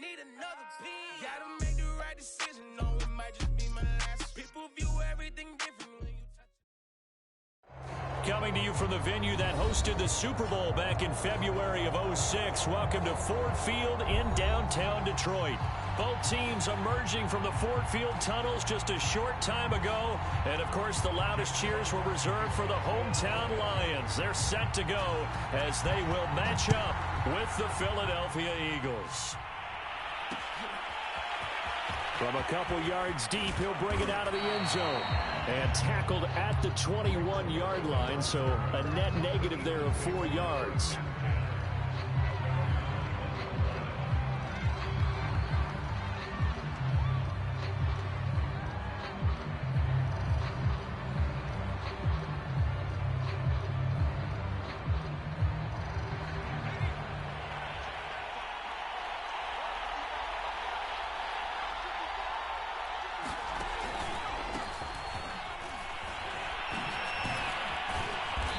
need another piece. Gotta make the right decision, no, it might just be my last. People view everything different when you touch it. Coming to you from the venue that hosted the Super Bowl back in February of '06. Welcome to Ford Field in downtown Detroit. Both teams emerging from the Ford Field tunnels just a short time ago. And, of course, the loudest cheers were reserved for the hometown Lions. They're set to go as they will match up with the Philadelphia Eagles. From a couple yards deep, he'll bring it out of the end zone. And tackled at the 21-yard line, so a net negative there of 4 yards.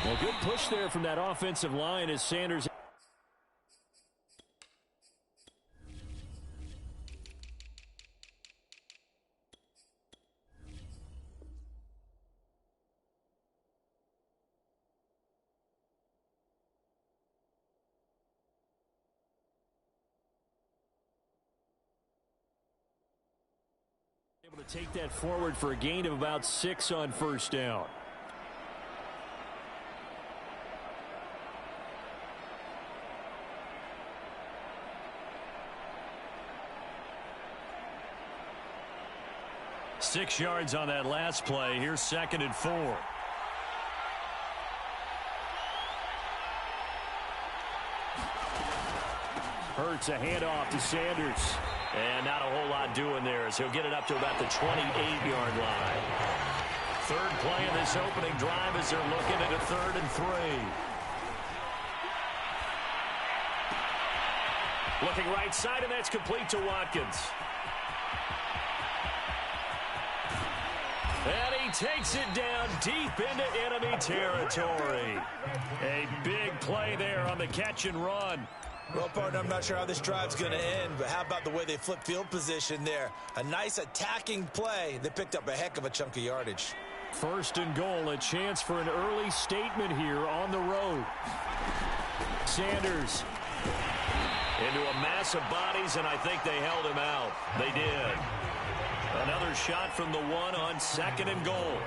A good push there from that offensive line as Sanders. Able to take that forward for a gain of about 6 on first down. Six yards on that last play. Here's 2nd and 4. Hurts a handoff to Sanders. And not a whole lot doing there as he'll get it up to about the 28-yard line. Third play of this opening drive as they're looking at a 3rd and 3. Looking right side, and that's complete to Watkins. And he takes it down deep into enemy territory. A big play there on the catch and run. Well, partner, I'm not sure how this drive's going to end, but how about the way they flip field position there? A nice attacking play. They picked up a heck of a chunk of yardage. 1st and goal, a chance for an early statement here on the road. Sanders into a mass of bodies, and I think they held him out. They did. Another shot from the 1 on 2nd and goal.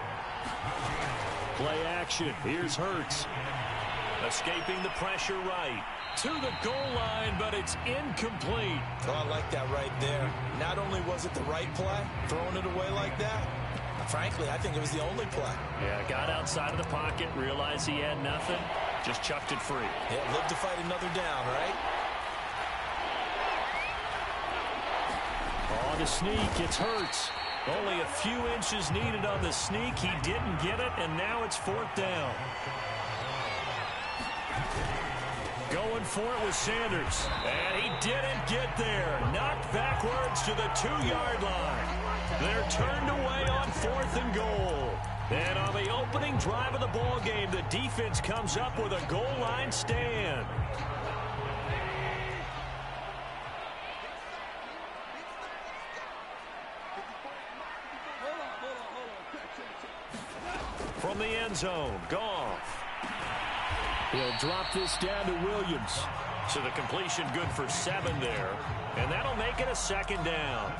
Play action. Here's Hurts. Escaping the pressure right. To the goal line, but it's incomplete. Oh, I like that right there. Not only was it the right play, throwing it away like that, frankly, I think it was the only play. Yeah, got outside of the pocket, realized he had nothing, just chucked it free. Yeah, live to fight another down, right? On the sneak, it's Hurts. Only a few inches needed on the sneak. He didn't get it, and now it's 4th down. Going for it with Sanders. And he didn't get there. Knocked backwards to the 2-yard line. They're turned away on 4th and goal. And on the opening drive of the ball game, the defense comes up with a goal line stand. From the end zone, Goff. He'll drop this down to Williams. So the completion good for 7 there. And that'll make it a 2nd down.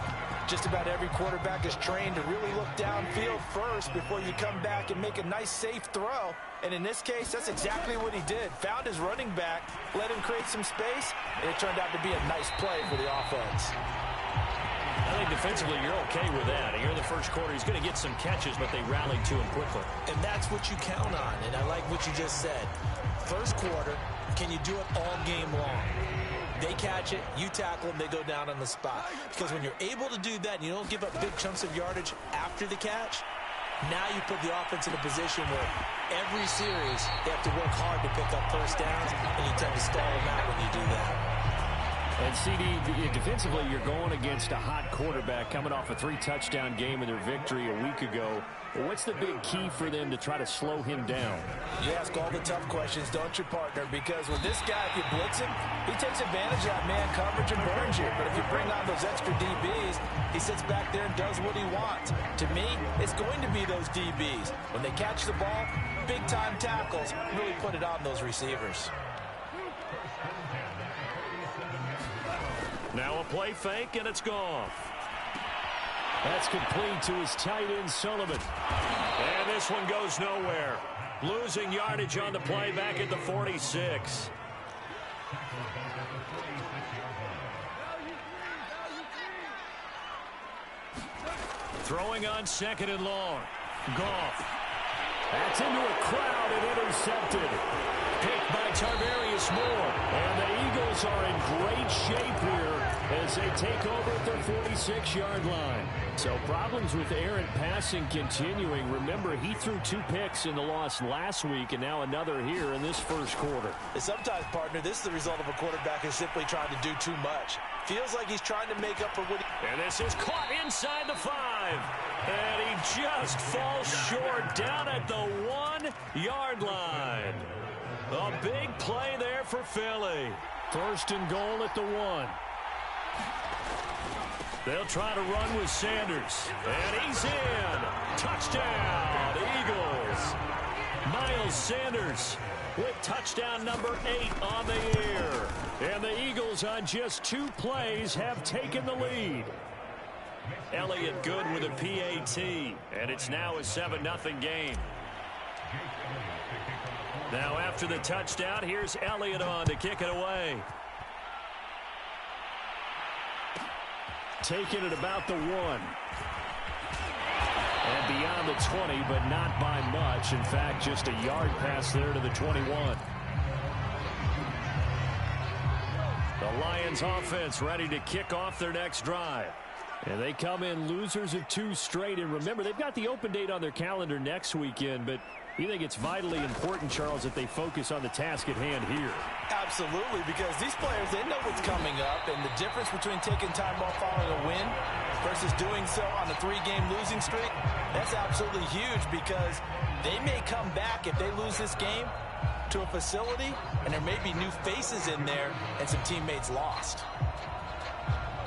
Just about every quarterback is trained to really look downfield first before you come back and make a nice, safe throw. And in this case, that's exactly what he did. Found his running back, let him create some space, and it turned out to be a nice play for the offense. I think defensively you're okay with that. Here in the first quarter, he's going to get some catches, but they rallied to him quickly. And that's what you count on, and I like what you just said. First quarter, can you do it all game long? They catch it, you tackle them, they go down on the spot. Because when you're able to do that and you don't give up big chunks of yardage after the catch, now you put the offense in a position where every series they have to work hard to pick up first downs, and you tend to stall them out when you do that. And CD, defensively, you're going against a hot quarterback coming off a 3-touchdown game in their victory a week ago. What's the big key for them to try to slow him down? You ask all the tough questions, don't you, partner? Because with this guy, if you blitz him, he takes advantage of that man coverage and burns you. But if you bring on those extra DBs, he sits back there and does what he wants. To me, it's going to be those DBs. When they catch the ball, big-time tackles really put it on those receivers. Now a play fake, and it's gone. That's complete to his tight end, Sullivan. And this one goes nowhere. Losing yardage on the play back at the 46. Throwing on 2nd and long. Goff. That's into a crowd and intercepted. Picked by Tarvarius Moore. And the Eagles are in great shape here as they take over at their 46-yard line. So problems with errant passing continuing. Remember, he threw 2 picks in the loss last week and now another here in this first quarter. And sometimes, partner, this is the result of a quarterback who's simply trying to do too much. Feels like he's trying to make up for what he... And this is caught inside the 5. And he just falls short down at the 1-yard line. A big play there for Philly. 1st and goal at the 1. They'll try to run with Sanders. And he's in. Touchdown, Eagles. Miles Sanders with touchdown number 8 on the year. And the Eagles on just 2 plays have taken the lead. Elliott good with a PAT. And it's now a 7-0 game. Now after the touchdown, here's Elliott on to kick it away. Taking it about the 1. And beyond the 20, but not by much. In fact, just a yard pass there to the 21. The Lions offense ready to kick off their next drive. And they come in losers of 2 straight. And remember, they've got the open date on their calendar next weekend, but you think it's vitally important, Charles, that they focus on the task at hand here? Absolutely, because these players, they know what's coming up, and the difference between taking time off following a win versus doing so on a 3-game losing streak, that's absolutely huge because they may come back if they lose this game to a facility, and there may be new faces in there and some teammates lost.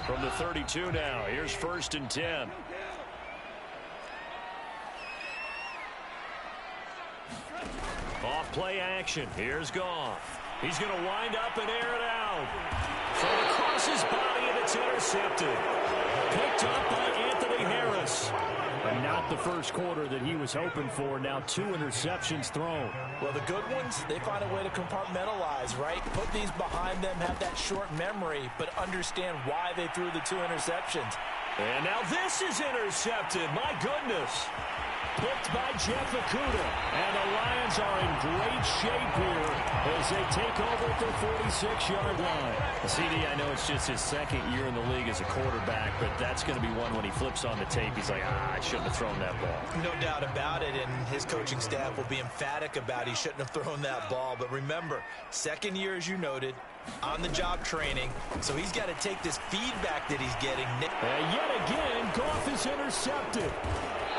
From the 32 now, here's 1st and 10. Off play action. Here's Goff. He's going to wind up and air it out. Thrown across his body, and it's intercepted. Picked up by Anthony Harris. And not the first quarter that he was hoping for. Now 2 interceptions thrown. Well, the good ones, they find a way to compartmentalize, right? Put these behind them, have that short memory, but understand why they threw the 2 interceptions. And now this is intercepted. My goodness. Picked by Jeff Okudah. And the Lions are in great shape here as they take over at their 46-yard line. CD, I know it's just his 2nd year in the league as a quarterback, but that's going to be one when he flips on the tape. He's like, I shouldn't have thrown that ball. No doubt about it, and his coaching staff will be emphatic about he shouldn't have thrown that ball. But remember, 2nd year, as you noted, on-the-job training, so he's got to take this feedback that he's getting. And yet again, Goff is intercepted.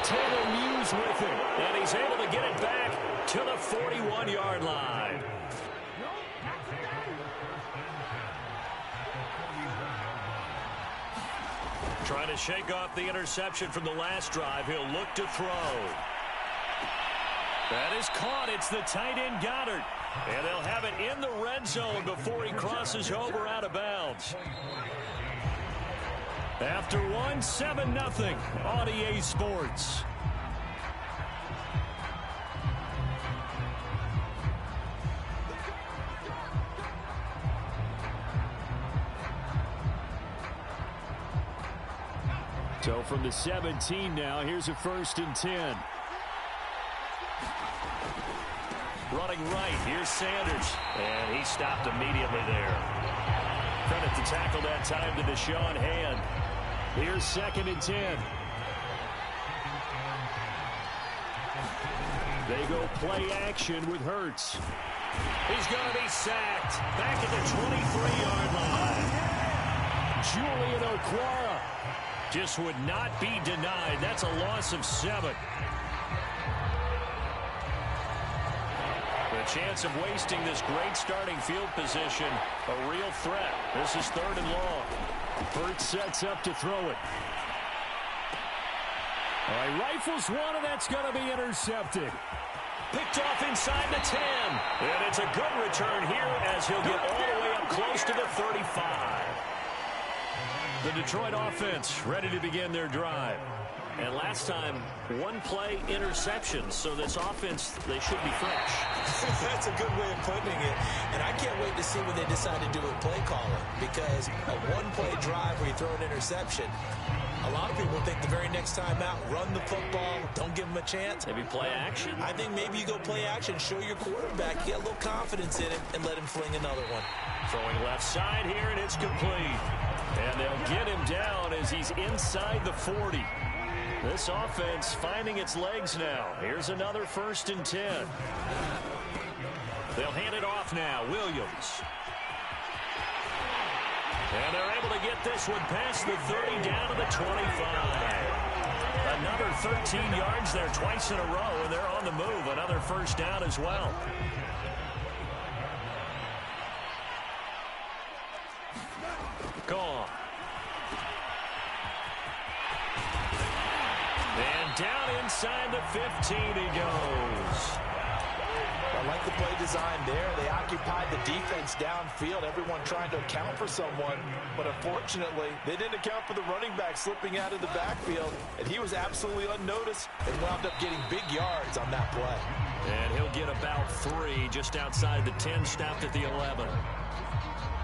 Taylor Muse with it, and he's able to get it back to the 41-yard line. Trying to shake off the interception from the last drive. He'll look to throw. That is caught. It's the tight end Goddard. And they'll have it in the red zone before he crosses over out of bounds. After 1, 7-0 on EA Sports. So from the 17 now, here's a 1st and 10. Running right, here's Sanders. And he stopped immediately there. Credit to tackle that time to Deshaun Hand. Here's 2nd and 10. They go play action with Hurts. He's going to be sacked. Back at the 23-yard line. Julian Okwara just would not be denied. That's a loss of 7. The chance of wasting this great starting field position, a real threat. This is 3rd and long. Burt sets up to throw it. All right, rifles one, and that's going to be intercepted. Picked off inside the 10. And it's a good return here as he'll get all the way up close to the 35. The Detroit offense ready to begin their drive. And last time, 1 play interception. So this offense, they should be fresh. That's a good way of putting it. And I can't wait to see what they decide to do with play calling. Because a 1-play drive where you throw an interception, a lot of people think the very next time out, run the football, don't give them a chance. Maybe play action? I think maybe you go play action, show your quarterback, get a little confidence in him, and let him fling another one. Throwing left side here, and it's complete. And they'll get him down as he's inside the 40. This offense finding its legs now. Here's another 1st and 10. They'll hand it off now. Williams. And they're able to get this one past the 30 down to the 25. Another 13 yards there twice in a row, and they're on the move. Another 1st down as well. Gone. And down inside the 15 he goes. I like the play design there. They occupied the defense downfield, everyone trying to account for someone. But unfortunately, they didn't account for the running back slipping out of the backfield, and he was absolutely unnoticed and wound up getting big yards on that play. And he'll get about 3 just outside the 10, stopped at the 11.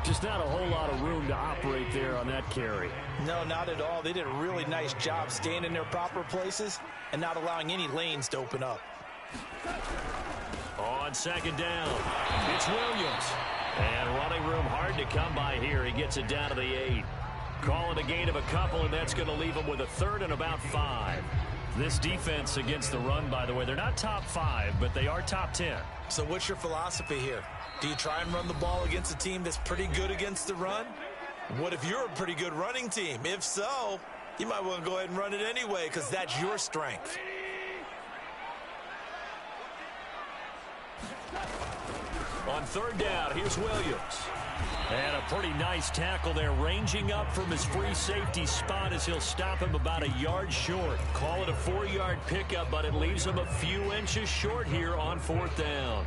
Just not a whole lot of room to operate there on that carry. No, not at all. They did a really nice job staying in their proper places and not allowing any lanes to open up. On 2nd down, it's Williams. And running room hard to come by here. He gets it down to the 8. Call it a gain of a couple, and that's going to leave him with a 3rd and about 5. This defense against the run, by the way, they're not top 5, but they are top 10. So what's your philosophy here? Do you try and run the ball against a team that's pretty good against the run? What if you're a pretty good running team? If so, you might want to go ahead and run it anyway because that's your strength. On 3rd down, here's Williams. And a pretty nice tackle there, ranging up from his free safety spot as he'll stop him about a yard short. Call it a 4-yard pickup, but it leaves him a few inches short here on 4th down.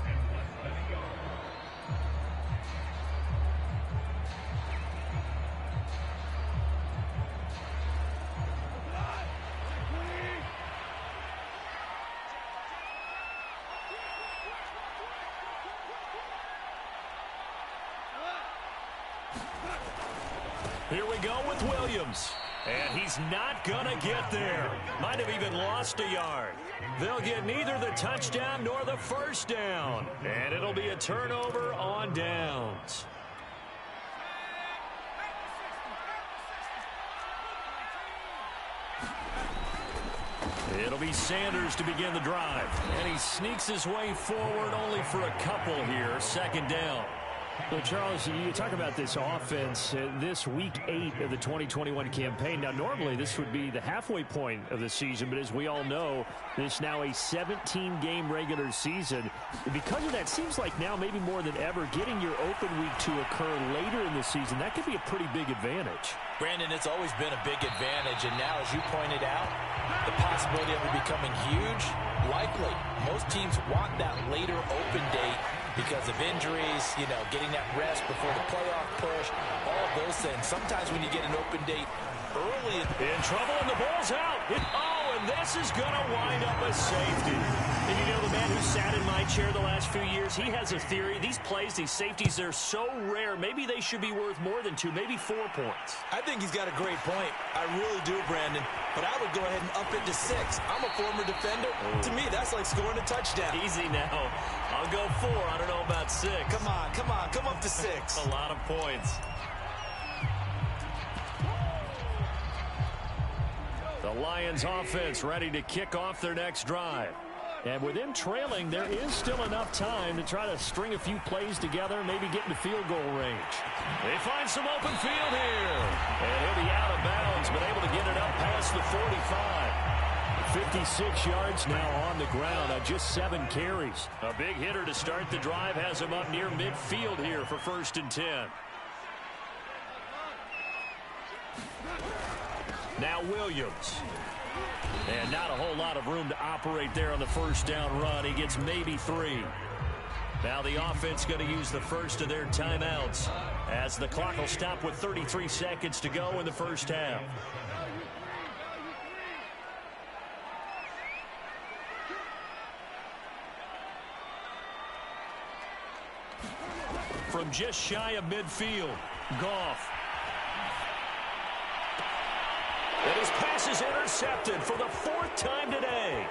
Here we go with Williams. And he's not going to get there. Might have even lost a yard. They'll get neither the touchdown nor the 1st down. And it'll be a turnover on downs. It'll be Sanders to begin the drive. And he sneaks his way forward only for a couple here. 2nd down. Well, Charles, you talk about this offense, this week 8 of the 2021 campaign. Now, normally this would be the halfway point of the season, but as we all know, this now a 17-game regular season. Because of that, seems like now maybe more than ever, getting your open week to occur later in the season, that could be a pretty big advantage. Brandon, it's always been a big advantage, and now, as you pointed out, the possibility of it becoming huge, likely. Most teams want that later open date because of injuries, you know, getting that rest before the playoff push, all of those things. Sometimes when you get an open date early. In trouble, and the ball's out. And this is going to wind up a safety. And you know, the man who sat in my chair the last few years, he has a theory. These plays, these safeties, they're so rare. Maybe they should be worth more than 2, maybe 4 points. I think he's got a great point. I really do, Brandon. But I would go ahead and up it to 6. I'm a former defender. To me, that's like scoring a touchdown. Easy now. I'll go 4. I don't know about 6. Come on. Come up to 6. A lot of points. The Lions offense ready to kick off their next drive. And with them trailing, there is still enough time to try to string a few plays together, maybe get into field goal range. They find some open field here. And he'll be out of bounds, but able to get it up past the 45. 56 yards now on the ground on just 7 carries. A big hitter to start the drive has him up near midfield here for 1st and 10. Now Williams. And not a whole lot of room to operate there on the first down run. He gets maybe 3. Now the offense going to use the first of their timeouts as the clock will stop with 33 seconds to go in the first half. From just shy of midfield, Goff. And his pass is intercepted for the 4th time today.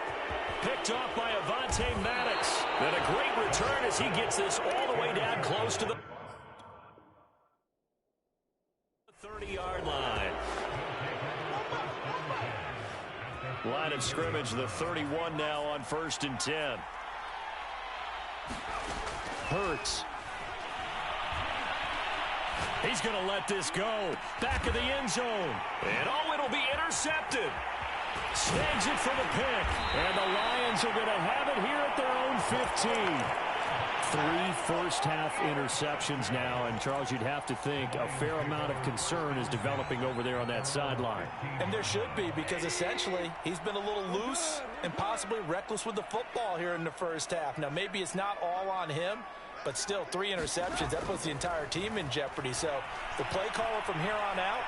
Picked off by Avonte Maddox. And a great return as he gets this all the way down close to the 30-yard line. Line of scrimmage, the 31 now on 1st and 10. Hurts. He's going to let this go. Back of the end zone. And it'll be intercepted. Snags it for the pick. And the Lions are going to have it here at their own 15. 3 first-half interceptions now. And, Charles, you'd have to think a fair amount of concern is developing over there on that sideline. And there should be, because essentially he's been a little loose and possibly reckless with the football here in the first half. Now, maybe it's not all on him, but still 3 interceptions. That puts the entire team in jeopardy. So the play caller from here on out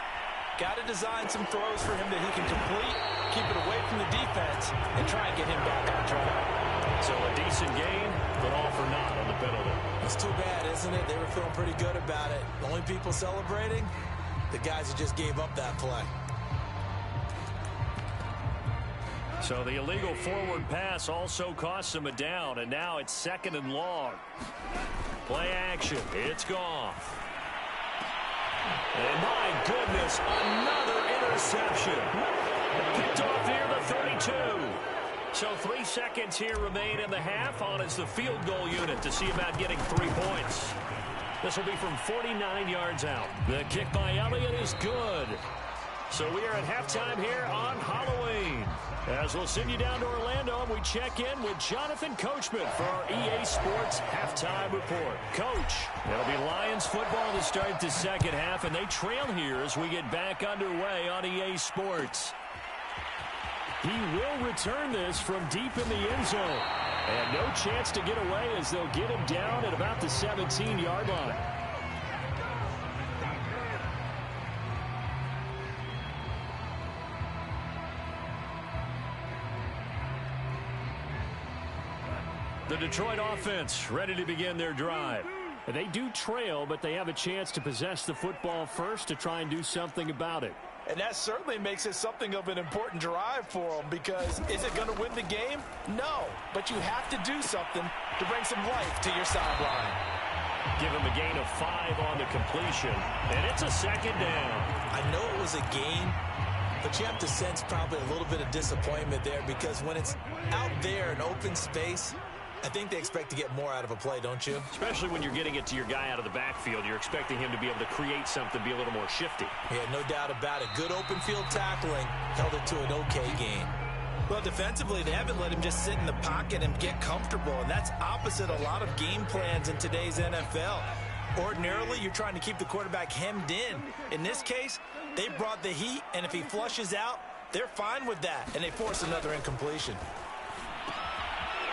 got to design some throws for him that he can complete, keep it away from the defense, and try and get him back on track. So a decent game, but all for naught on the penalty. It's too bad, isn't it? They were feeling pretty good about it. The only people celebrating, the guys who just gave up that play. So the illegal forward pass also costs him a down, and now it's 2nd and long. Play action. It's Goff. And my goodness, another interception. Picked off near the 32. So 3 seconds here remain in the half on as the field goal unit to see about getting 3 points. This will be from 49 yards out. The kick by Elliott is good. So we are at halftime here on Halloween. As we'll send you down to Orlando, and we check in with Jonathan Coachman for our EA Sports Halftime Report. Coach, it'll be Lions football to start the second half, and they trail here as we get back underway on EA Sports. He will return this from deep in the end zone. And no chance to get away as they'll get him down at about the 17-yard line. The Detroit offense ready to begin their drive. They do trail, but they have a chance to possess the football first to try and do something about it. And that certainly makes it something of an important drive for them, because is it going to win the game? No, but you have to do something to bring some life to your sideline. Give him a gain of 5 on the completion, and it's a 2nd down. I know it was a gain, but you have to sense probably a little bit of disappointment there, because when it's out there in open space, I think they expect to get more out of a play, don't you? Especially when you're getting it to your guy out of the backfield. You're expecting him to be able to create something, be a little more shifty. Yeah, no doubt about it. Good open field tackling held it to an okay gain. Well, defensively, they haven't let him just sit in the pocket and get comfortable, and that's opposite a lot of game plans in today's NFL. Ordinarily, you're trying to keep the quarterback hemmed in. In this case, they brought the heat, and if he flushes out, they're fine with that, and they force another incompletion.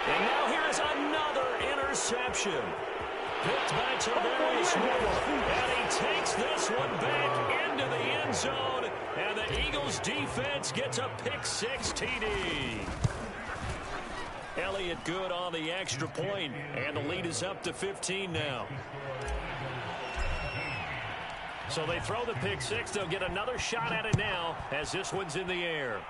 And now here is another interception. Picked by Tavarius Moore. And he takes this one back into the end zone. And the Eagles defense gets a pick-6 TD. Elliott good on the extra point. And the lead is up to 15 now. So they throw the pick-6. They'll get another shot at it now as this one's in the air.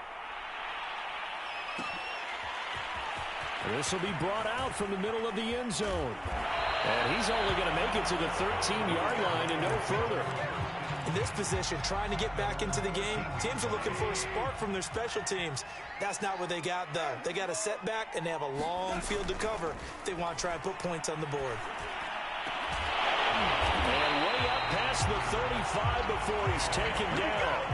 This will be brought out from the middle of the end zone. And he's only going to make it to the 13-yard line and no further. In this position, trying to get back into the game, teams are looking for a spark from their special teams. That's not what they got, though. They got a setback, and they have a long field to cover if they want to try and put points on the board. And way up past the 35 before he's taken down.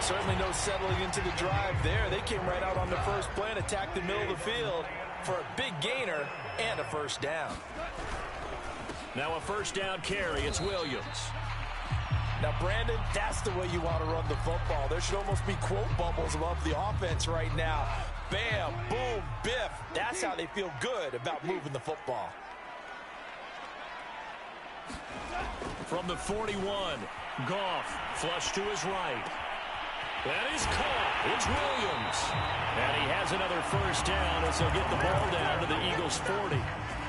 Certainly no settling into the drive there. They came right out on the first play and attacked the middle of the field for a big gainer and a first down. Now a first down carry. It's Williams. Now, Brandon, that's the way you want to run the football. There should almost be quote bubbles above the offense right now. Bam, boom, biff. That's how they feel good about moving the football. From the 41, Goff, flush to his right. That is caught. It's Williams. And he has another first down as they'll get the ball down to the Eagles' 40.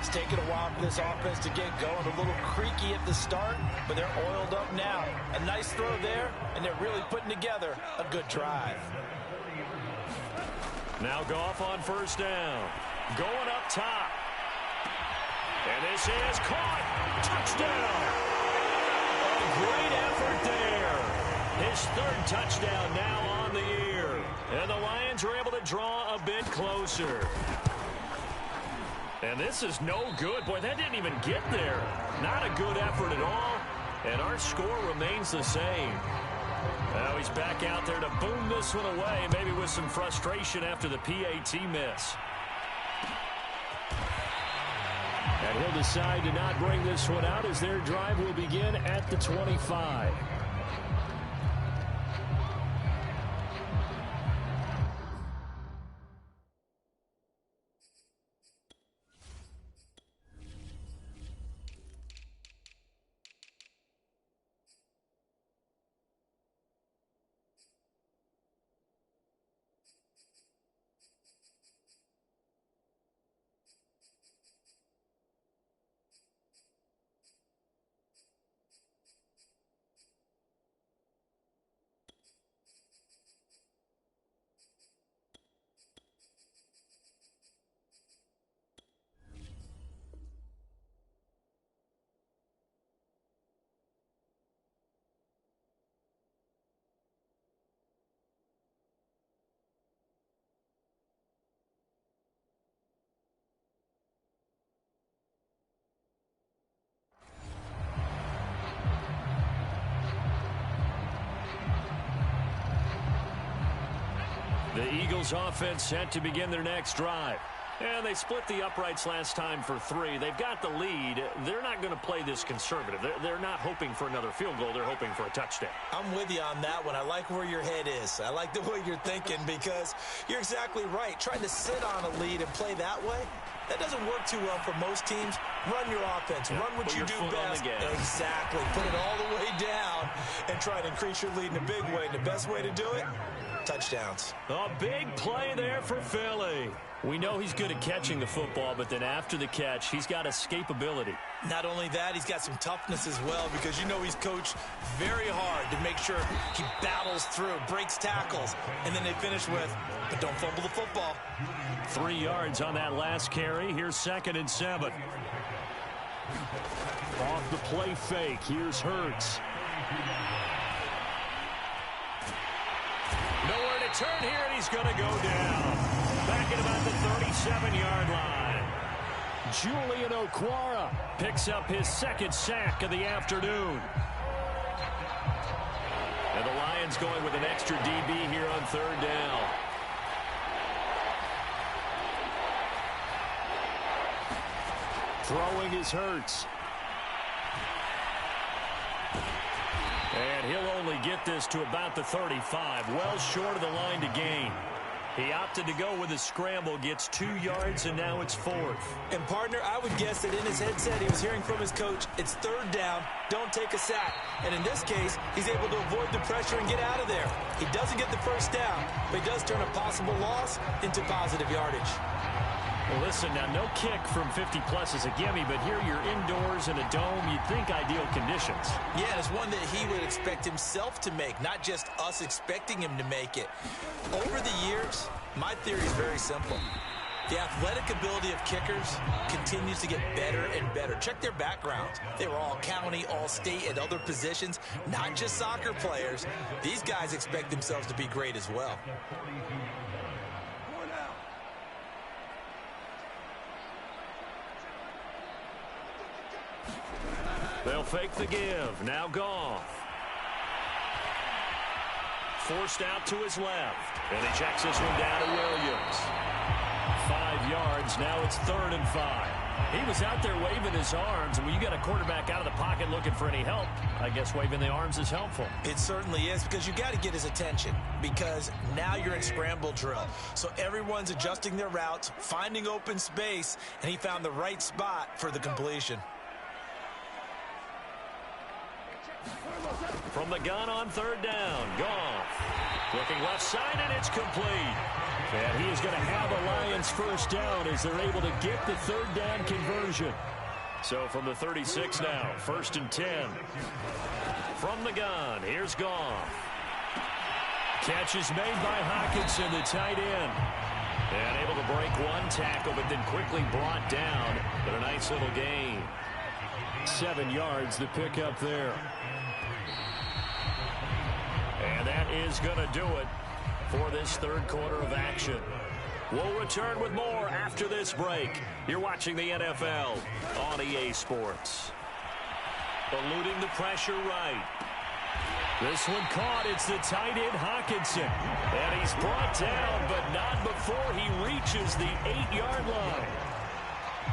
It's taken a while for this offense to get going. A little creaky at the start, but they're oiled up now. A nice throw there, and they're really putting together a good drive. Now Goff on first down. Going up top. And this is caught. Touchdown. A great effort there. His third touchdown now on the year. And the Lions are able to draw a bit closer. And this is no good. Boy, that didn't even get there. Not a good effort at all. And our score remains the same. Now he's back out there to boom this one away, maybe with some frustration after the PAT miss. And he'll decide to not bring this one out as their drive will begin at the 25. The Eagles offense set to begin their next drive. And they split the uprights last time for 3. They've got the lead. They're not going to play this conservative. They're not hoping for another field goal. They're hoping for a touchdown. I'm with you on that one. I like where your head is. I like the way you're thinking because you're exactly right. Trying to sit on a lead and play that way, that doesn't work too well for most teams. Run your offense. Run what you do best. Exactly. Put it all the way down and try to increase your lead in a big way. And the best way to do it, touchdowns. A big play there for Philly. We know he's good at catching the football, but then after the catch, he's got escapability. Not only that, he's got some toughness as well because you know he's coached very hard to make sure he battles through, breaks tackles, and then they finish with, but don't fumble the football. 3 yards on that last carry. Here's 2nd and 7. Off the play fake. Here's Hurts. Nowhere to turn here, and he's going to go down. Back at about the 37-yard line. Julian Okwara picks up his 2nd sack of the afternoon. And the Lions going with an extra DB here on 3rd down. Throwing is Hurts. And he'll only get this to about the 35, well short of the line to gain. He opted to go with a scramble, gets 2 yards, and now it's 4th. And, partner, I would guess that in his headset he was hearing from his coach, it's 3rd down, don't take a sack. And in this case, he's able to avoid the pressure and get out of there. He doesn't get the first down, but he does turn a possible loss into positive yardage. Well, listen, now no kick from 50-plus is a gimme, but here you're indoors in a dome. You'd think ideal conditions. Yeah, it's one that he would expect himself to make, not just us expecting him to make it. Over the years, my theory is very simple. The athletic ability of kickers continues to get better and better. Check their backgrounds. They were all county, all state, at other positions, not just soccer players. These guys expect themselves to be great as well. They'll fake the give. Now Goff. Forced out to his left. And he checks this one down to Williams. 5 yards. Now it's 3rd and 5. He was out there waving his arms, and when you got a quarterback out of the pocket looking for any help, I guess waving the arms is helpful. It certainly is, because you got to get his attention, because now you're in scramble drill. So everyone's adjusting their routes, finding open space, and he found the right spot for the completion. From the gun on 3rd down, Goff. Looking left side, and it's complete. And he is going to have a Lions first down as they're able to get the 3rd down conversion. So from the 36 now, 1st and 10. From the gun, here's Goff. Catch is made by Hockenson, the tight end. And able to break one tackle, but then quickly brought down. But a nice little gain. 7 yards, the pickup there. And that is going to do it for this 3rd quarter of action. We'll return with more after this break. You're watching the NFL on EA Sports. Eluding the pressure right. This one caught. It's the tight end Hockenson. And he's brought down, but not before he reaches the 8-yard line.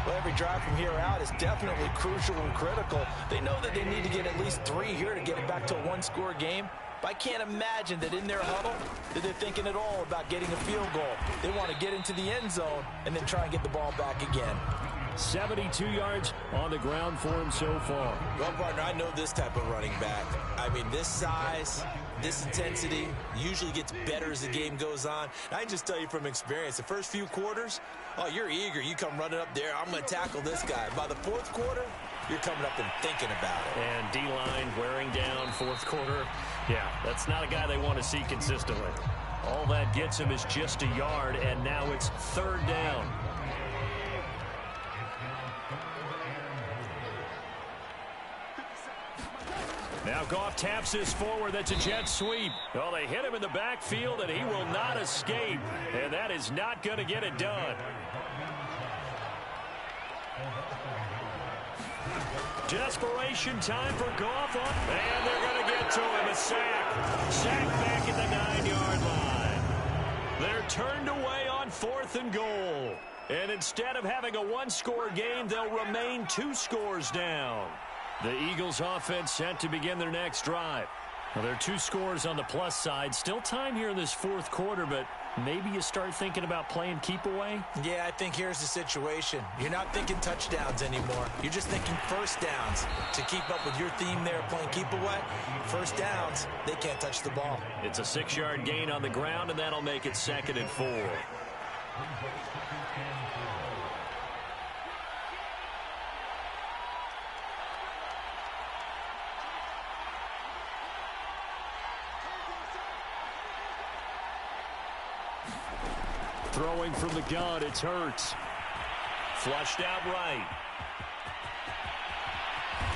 Well, every drive from here out is definitely crucial and critical. They know that they need to get at least 3 here to get it back to a 1-score game. But I can't imagine that in their huddle that they're thinking at all about getting a field goal. They want to get into the end zone and then try and get the ball back again. 72 yards on the ground for him so far. Well, partner, I know this type of running back. I mean, this size, this intensity usually gets better as the game goes on. And I can just tell you from experience, the first few quarters, oh, you're eager. You come running up there. I'm going to tackle this guy. By the 4th quarter, you're coming up and thinking about it. And D-line wearing down 4th quarter. Yeah, that's not a guy they want to see consistently. All that gets him is just a yard, and now it's 3rd down. Now Goff taps this forward. That's a jet sweep. Oh, they hit him in the backfield, and he will not escape. And that is not going to get it done. Desperation time for Goff. And they're going to get to him. A sack. Sack back at the 9-yard line. They're turned away on 4th and goal. And instead of having a 1-score game, they'll remain 2 scores down. The Eagles offense set to begin their next drive. Well, there are 2 scores on the plus side. Still time here in this 4th quarter, but maybe you start thinking about playing keep away? Yeah, I think here's the situation. You're not thinking touchdowns anymore. You're just thinking first downs. To keep up with your theme there, playing keep away, first downs, they can't touch the ball. It's a 6-yard gain on the ground, and that'll make it 2nd and 4. Throwing from the gun, it's Hurts. Flushed out right.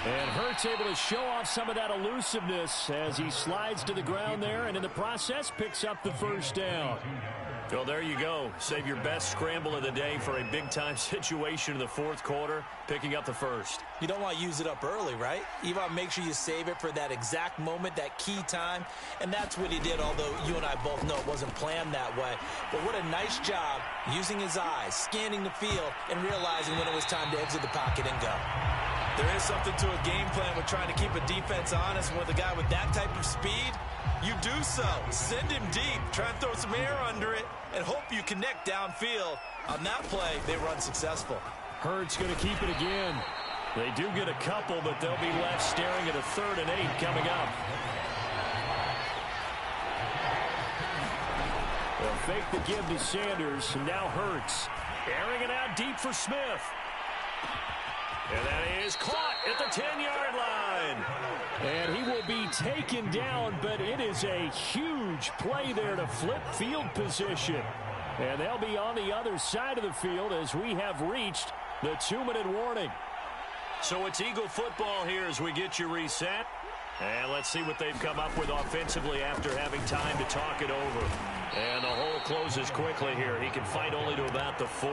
And Hurts able to show off some of that elusiveness as he slides to the ground there, and in the process picks up the 1st down. Well, there you go. Save your best scramble of the day for a big-time situation in the 4th quarter, picking up the 1st. You don't want to use it up early, right? You want to make sure you save it for that exact moment, that key time. And that's what he did, although you and I both know it wasn't planned that way. But what a nice job using his eyes, scanning the field, and realizing when it was time to exit the pocket and go. There is something to a game plan with trying to keep a defense honest. With a guy with that type of speed, you do so. Send him deep. Try and throw some air under it and hope you connect downfield. On that play, they were unsuccessful. Hurts going to keep it again. They do get a couple, but they'll be left staring at a 3rd and 8 coming up. They'll fake the give to Sanders, and now Hurts. Airing it out deep for Smith. And that is caught at the 10-yard line. And he will be taken down, but it is a huge play there to flip field position. And they'll be on the other side of the field as we have reached the 2-minute warning. So it's Eagle football here as we get you reset. And let's see what they've come up with offensively after having time to talk it over. And the hole closes quickly here. He can fight only to about the 4.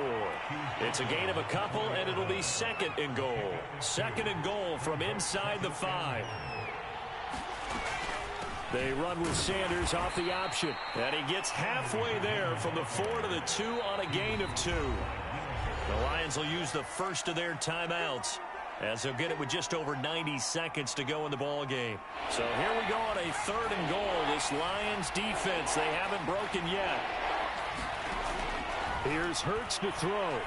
It's a gain of a couple, and it'll be 2nd and goal. 2nd and goal from inside the 5. They run with Sanders off the option. And he gets halfway there from the 4 to the 2 on a gain of 2. The Lions will use the first of their timeouts, as they'll get it with just over 90 seconds to go in the ball game. So here we go on a 3rd and goal. This Lions defense, they haven't broken yet. Here's Hurts to throw.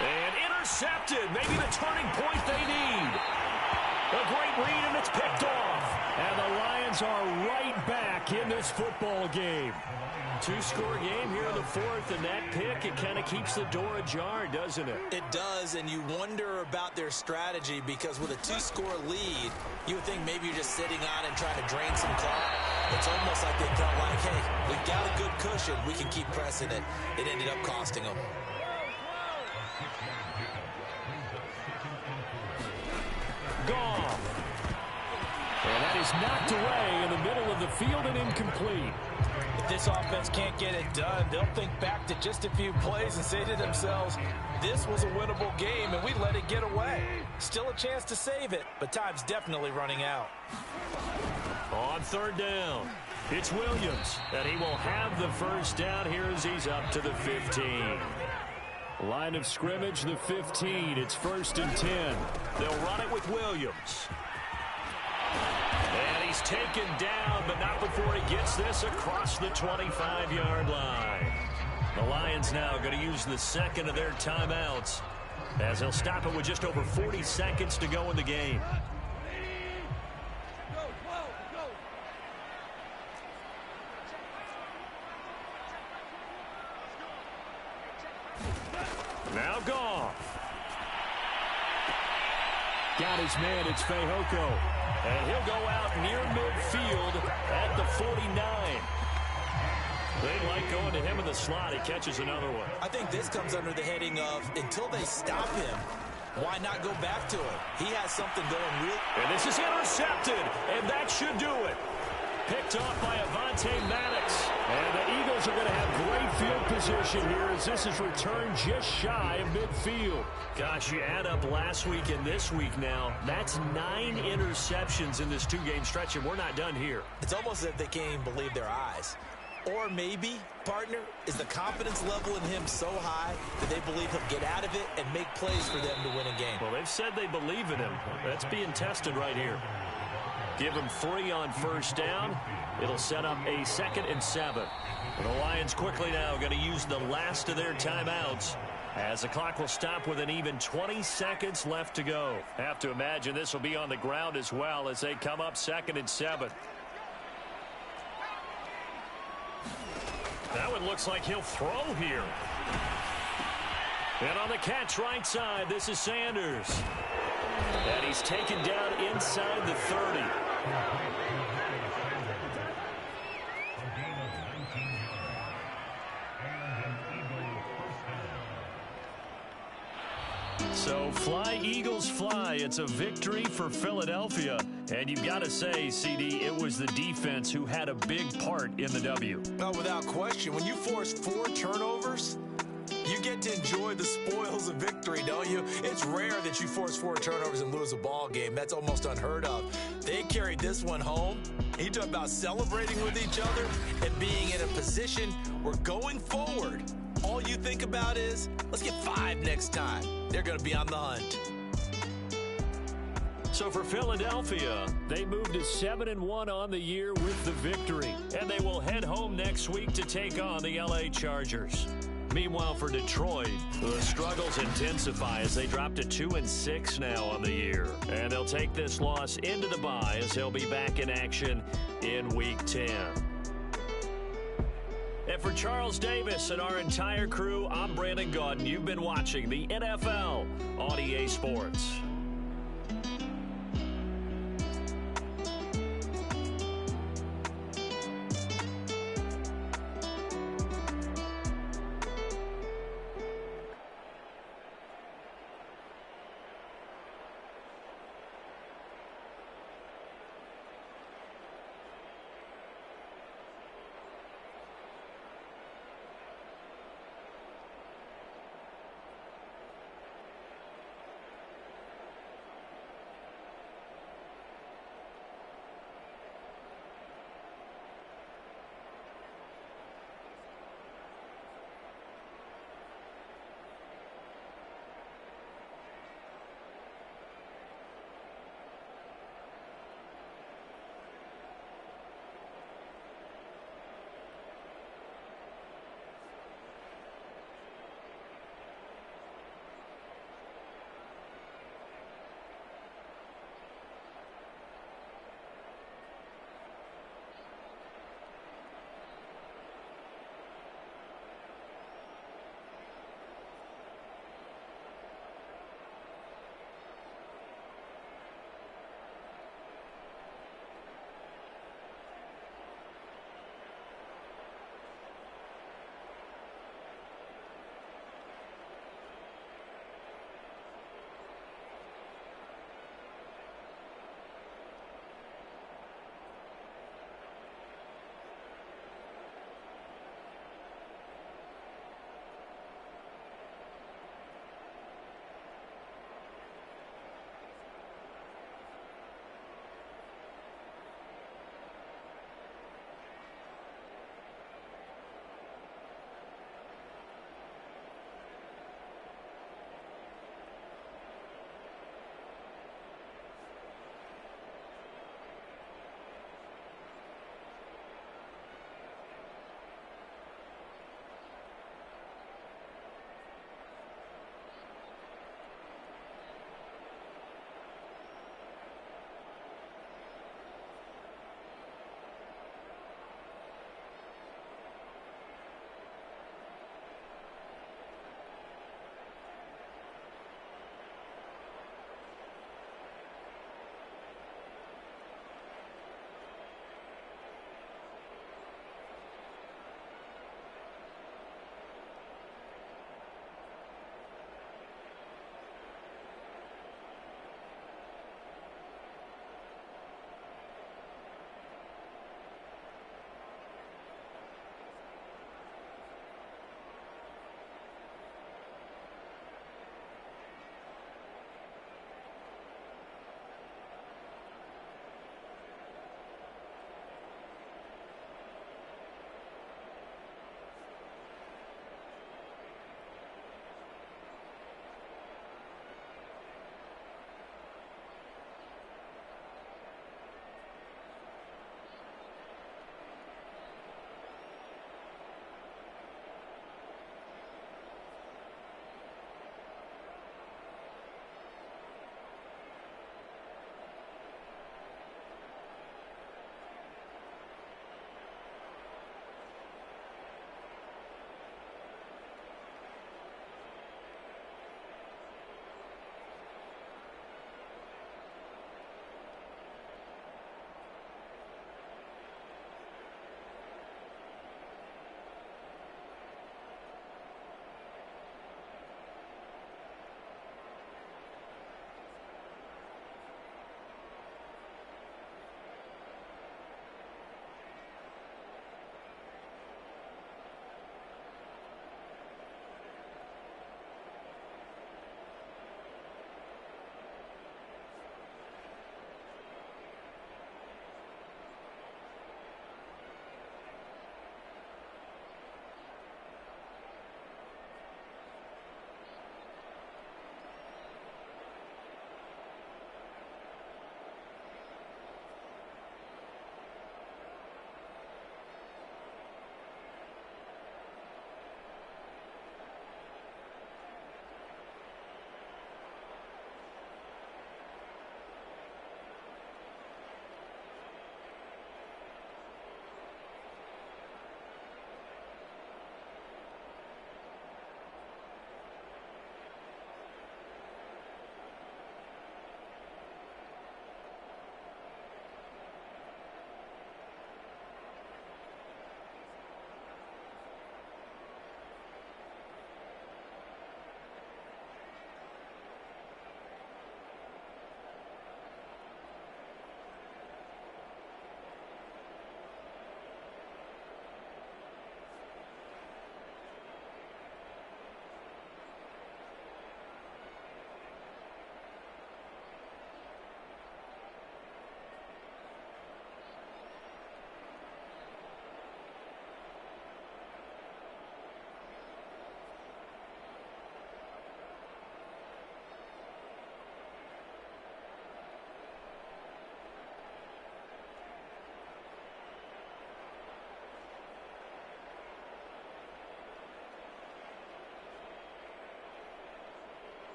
And intercepted. Maybe the turning point they need. A great read, and it's picked off. And the Lions are right back in this football game. 2-score game here in the 4th, and that pick, it kind of keeps the door ajar, doesn't it? It does, and you wonder about their strategy because with a 2-score lead, you would think maybe you're just sitting on and trying to drain some clock. It's almost like they felt like, hey, we've got a good cushion. We can keep pressing it. It ended up costing them. Gone. And that is knocked away in the middle of the field and incomplete. If this offense can't get it done, they'll think back to just a few plays and say to themselves, this was a winnable game and we let it get away. Still a chance to save it, but time's definitely running out. On 3rd down, it's Williams, and he will have the first down here as he's up to the 15. Line of scrimmage, the 15. It's 1st and 10. They'll run it with Williams. And he's taken down, but not before he gets this across the 25-yard line. The Lions now going to use the 2nd of their timeouts, as they'll stop it with just over 40 seconds to go in the game. Now Goff. Got his man, it's Fehoko. And he'll go out near midfield at the 49. They like going to him in the slot. He catches another one. I think this comes under the heading of until they stop him, why not go back to him? He has something going real. And this is intercepted, and that should do it. Picked off by Avonte Maddox. And the Eagles are going to have great field position here as this is returned just shy of midfield. Gosh, you add up last week and this week now, that's 9 interceptions in this 2-game stretch, and we're not done here. It's almost as if they can't even believe their eyes. Or maybe, partner, is the confidence level in him so high that they believe he'll get out of it and make plays for them to win a game. Well, they've said they believe in him. That's being tested right here. Give him 3 on 1st down. It'll set up a 2nd and 7. The Lions quickly now going to use the last of their timeouts, as the clock will stop with an even 20 seconds left to go. Have to imagine this will be on the ground as well as they come up 2nd and 7. That one looks like he'll throw here. And on the catch right side, this is Sanders. And he's taken down inside the 30. So fly, Eagles, fly. It's a victory for Philadelphia. And you've got to say, CD, it was the defense who had a big part in the W. No, without question. When you force 4 turnovers, you get to enjoy the spoils of victory, don't you? It's rare that you force 4 turnovers and lose a ball game. That's almost unheard of. They carried this one home. You talk about celebrating with each other and being in a position where going forward, all you think about is, let's get 5 next time. They're going to be on the hunt. So for Philadelphia, they moved to 7-1 on the year with the victory. And they will head home next week to take on the LA Chargers. Meanwhile, for Detroit, the struggles intensify as they drop to 2-6 now on the year. And they'll take this loss into the bye as they'll be back in action in Week 10. And for Charles Davis and our entire crew, I'm Brandon Gaudin. You've been watching the NFL on EA Sports.